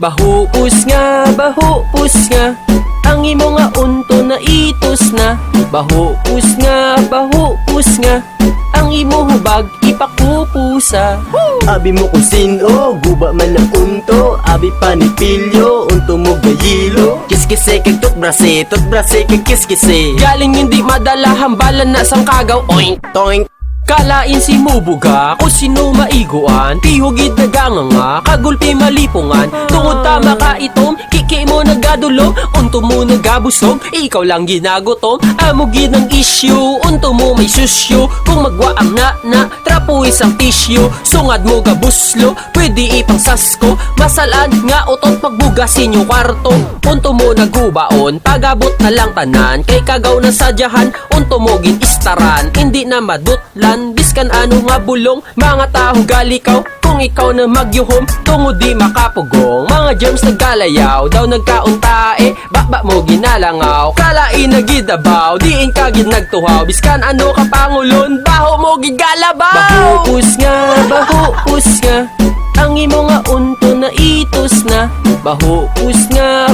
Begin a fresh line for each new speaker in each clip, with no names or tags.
Bahuus nga, ang imo nga unto na itos na. Bahuus nga, ang imo hubag ipakupusa.
Abi mo kung sino, guba man ang unto. Abi panipilyo, unto mo gayilo. Kiskise kag tutbrase kag kiskise.
Galing hindi madala hambalan na sang kagaw. Oink,
Toink,
kalain si mubuga, kung sino maiguan. Tihugid na ganganga, kagulpi malipungan. Tungod tama ka itom, kiki mo nagadulog. Unto mo nagabusog, ikaw lang ginagutom. Amugid ng issue, unto mo may susyo. Kung magwaam na, trapo isang tissue. Sungad mo gabuslo, pwede ipang sasko. Masalaan nga utot magbugasin yung kwarto. Unto mo nagubaon, pagabot na lang tanan. Kay kagaw na sadyahan, unto mo ginistaran. Hindi na madutlan, biskan ano nga bulong. Mga tao galikaw, kung ikaw na magyuhom. Tungod di makapugong, mga germs nagkalayaw. Daw nagkauntae, bakba mo ginalangaw. Kalain na gidabaw, diin ka gid nagtuhaw. Biskan ano ka pangulon, baho mo gigalabaw. Bahuus nga, ang imo nga unto na itos na. Bahuus nga,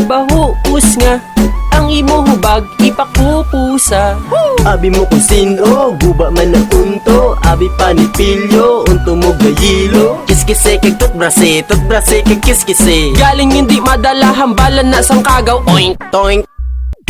ang imo hubag ipakupusa.
abi mo kung sino, guba man ang unto. Abi panipilyo, unto mo gayilo. Kiskise kag tutbrase kag kiskise.
Galing hindi madala hambalan na sang kagaw. Oink,
Toink,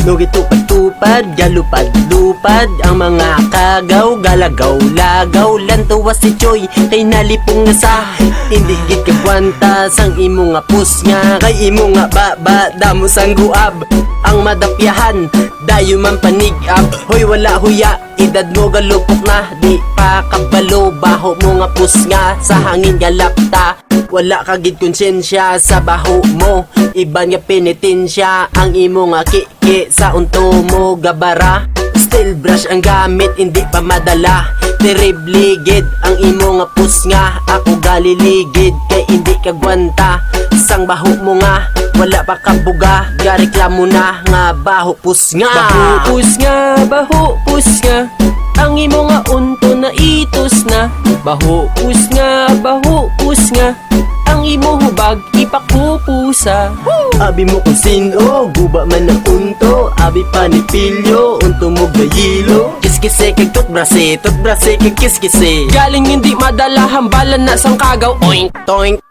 Lugi tupad-tupad, galupad-lupad. Ang mga kagaw, galagaw-lagaw. Lantuwa si Choy, kay nalipong na sa hindi gid kagwanta sang imo nga pus nga. Kay imo nga baba, damo sang guab. Ang madapyahan, dayo man panigab. Hoy wala huya, edad mo galupok na. Di pa kabalo, baho mo nga pus nga. Sa hangin galapta, wala ka gid konsensya sa baho mo. Iban nga penitensya, ang imo nga kiki sa unto mo gabara. Steel brush ang gamit, hindi pa madala. Terribly gid ang imo nga pus nga. Ako galiligid, kay hindi kagwanta. Sang baho mo nga, wala pa kabuga. Gareklamo na nga baho pus nga.
bahuus nga, ang imo nga unto na itos na. Bahuus nga, ang imo hubag ipakupusa.
Abi mo kung sino, guba man ang unto. Abi panipilyo, unto mo gayilo. Kiskise kag tutbrase kag kiskise.
Galing hindi madala hambalan na sang kagaw. Oink,
Toink,